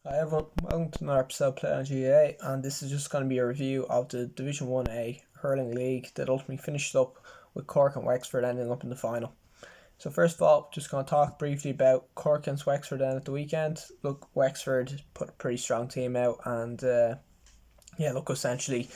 Hi everyone, welcome to another episode of Play on GA, and this is just going to be a review of the Division 1A Hurling League that ultimately finished up with Cork and Wexford ending up in the final. So first of all, just going to talk briefly about Cork against Wexford then at the weekend. Look, Wexford put a pretty strong team out, and essentially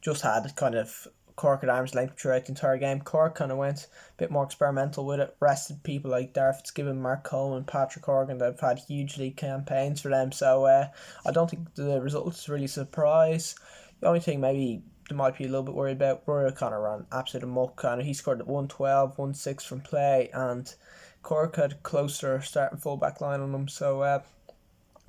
just had kind of Cork at arm's length throughout the entire game. Cork kind of went a bit more experimental with it, rested people like Darth Fitzgibbon, Mark Coleman, Patrick Horgan that have had huge league campaigns for them. So I don't think the results really surprise. The only thing maybe they might be a little bit worried about, Roy O'Connor ran absolute amok. He scored at 112, 1-6 from play, and Cork had closer starting full back line on them. So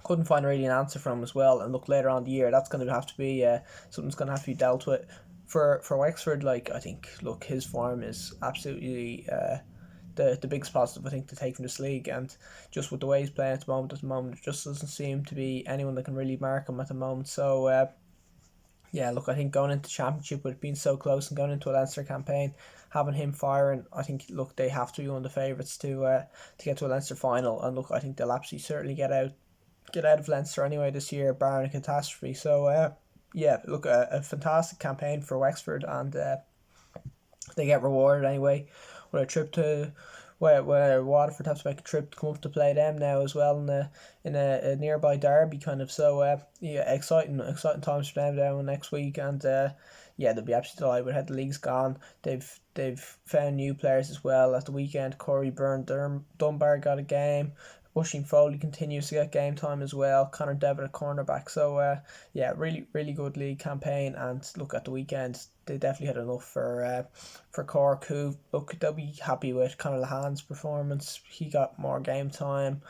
couldn't find really an answer for him as well. And look, later on the year, that's going to have to be something's going to have to be dealt with for Wexford. Like, I think, look, his form is absolutely the biggest positive I think to take from this league, and just with the way he's playing at the moment, it just doesn't seem to be anyone that can really mark him at the moment. So look, I think going into championship with it being so close and going into a Leinster campaign, having him firing, I think, look, they have to be one of the favourites to get to a Leinster final, and look, I think they'll absolutely certainly get out of Leinster anyway this year, barring a catastrophe. So look, a fantastic campaign for Wexford, and they get rewarded anyway with a trip to where Waterford have to make a trip to come up to play them now as well in a nearby derby kind of. So exciting times for them down next week, and they'll be absolutely delighted with how the league's gone. They've found new players as well at the weekend. Corey Byrne Dunbar got a game. Oisin Foley continues to get game time as well. Connor Devitt at cornerback. So really good league campaign. And look, at the weekend they definitely had enough for Cork, who look, they'll be happy with Conor Lahan's performance. He got more game time.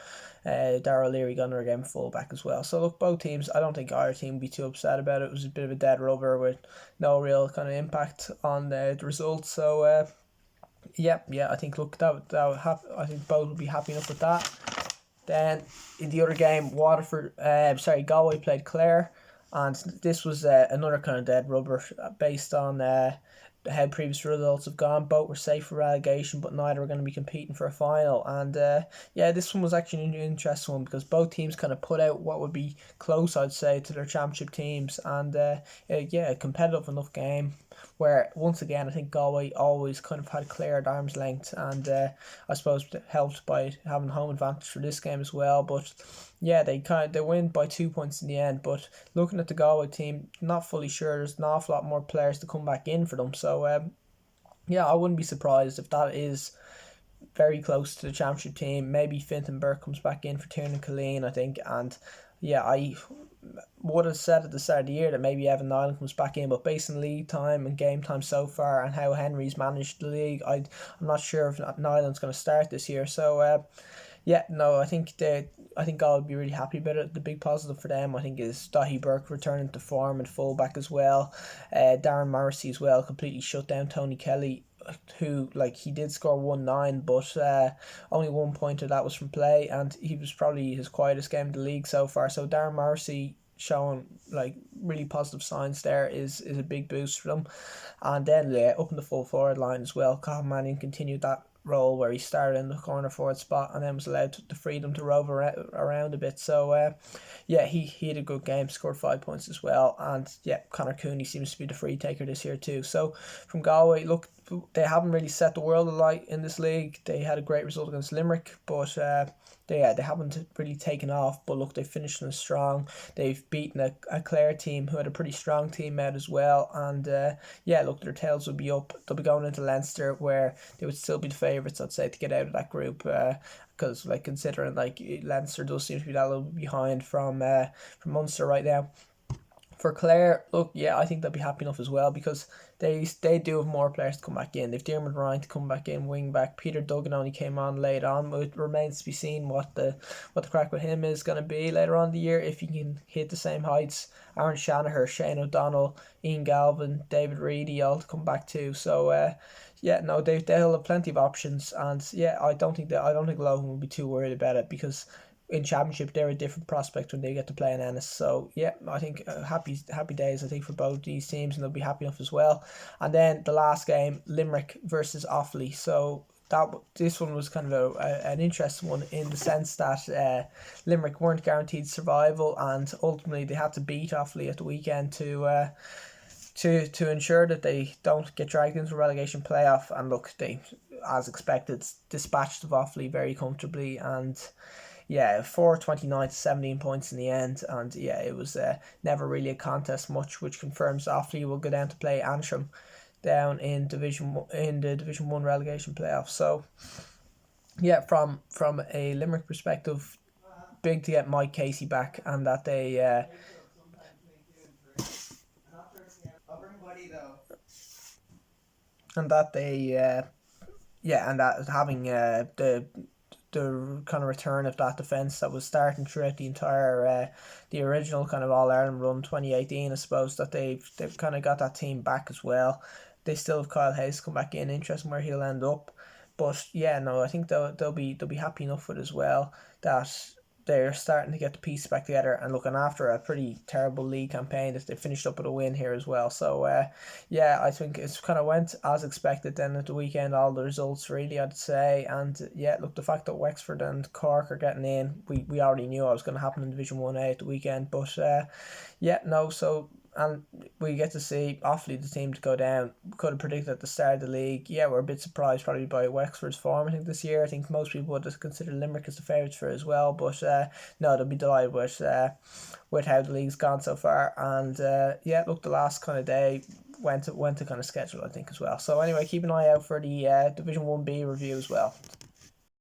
Darrell Leary got another game fullback as well. So look, both teams, I don't think either team would be too upset about it. It was a bit of a dead rubber with no real kind of impact on the results. So I think, look, I think both would be happy enough with that. Then in the other game, Galway played Clare, and this was another kind of dead rubber based on how previous results have gone. Both were safe for relegation, but neither were going to be competing for a final. And this one was actually an interesting one because both teams kind of put out what would be close, I'd say, to their championship teams, and a competitive enough game where once again I think Galway always kind of had Clare at arm's length, and I suppose helped by having home advantage for this game as well. But they win by 2 points in the end. But looking at the Galway team, not fully sure. There's an awful lot more players to come back in for them. So I wouldn't be surprised if that is very close to the championship team. Maybe Fintan Burke comes back in for Tiernan Colleen, I think, and I would have said at the start of the year that maybe Evan Nyland comes back in, but based on league time and game time so far and how Henry's managed the league, I'm not sure if Nyland's going to start this year. So I think God would be really happy about it. The big positive for them, I think, is Dahi Burke returning to form and fullback as well. Darren Morrissey as well completely shut down Tony Kelly, who, like, he did score 1-9, but only 1 point of that was from play, and he was probably his quietest game of the league so far. So Darren Morrissey showing like really positive signs there is a big boost for them. And then up in the full forward line as well, Colin Mannion continued that role where he started in the corner forward spot and then was allowed the freedom to rove around a bit. So he had a good game, scored 5 points as well. And Conor Cooney seems to be the free taker this year too. So from Galway, look, they haven't really set the world alight in this league. They had a great result against Limerick, but they haven't really taken off. But look, they finished in strong. They've beaten a Clare team who had a pretty strong team out as well. And look, their tails will be up. They'll be going into Leinster, where they would still be the favourites, I'd say, to get out of that group. Because considering Leinster does seem to be that little bit behind from Munster right now. For Clare, look, I think they'll be happy enough as well, because they do have more players to come back in. They've Diarmuid Ryan to come back in, wing back. Peter Duggan only came on late on. It remains to be seen what the crack with him is going to be later on in the year, if he can hit the same heights. Aaron Shanaher, Shane O'Donnell, Ian Galvin, David Reedy all to come back too. So they'll have plenty of options, and I don't think Logan will be too worried about it, because in championship they're a different prospect when they get to play in Ennis. So I think happy days, I think, for both these teams, and they'll be happy enough as well. And then the last game, Limerick versus Offaly. So this one was kind of an interesting one in the sense that Limerick weren't guaranteed survival, and ultimately they had to beat Offaly at the weekend to ensure that they don't get dragged into a relegation playoff. And look, they, as expected, dispatched Offaly very comfortably, and yeah, 429 to 17 points in the end. And yeah, it was never really a contest much, which confirms Offaly will go down to play Antrim down in the Division 1 relegation playoff. So yeah, from a Limerick perspective, big to get Mike Casey back, and that they and that they yeah, and that having the kind of return of that defence that was starting throughout the entire the original kind of All Ireland run 2018, I suppose, that they've kind of got that team back as well. They still have Kyle Hayes come back in, interesting where he'll end up. But yeah, no, I think they'll be happy enough with it as well, that they're starting to get the pieces back together and looking after a pretty terrible league campaign that they finished up with a win here as well. So yeah, I think it's kind of went as expected then at the weekend, all the results really, I'd say. And yeah, look, the fact that Wexford and Cork are getting in, we already knew it was going to happen in Division 1A at the weekend. But yeah, no, so and we get to see Offaly, the team to go down. Could have predicted at the start of the league. Yeah, we're a bit surprised probably by Wexford's form, I think, this year. I think most people would have considered Limerick as the favourites for it as well. But no, they'll be delighted with how the league's gone so far. And yeah, look, the last kind of day went to kind of schedule, I think, as well. So anyway, keep an eye out for the Division 1B review as well.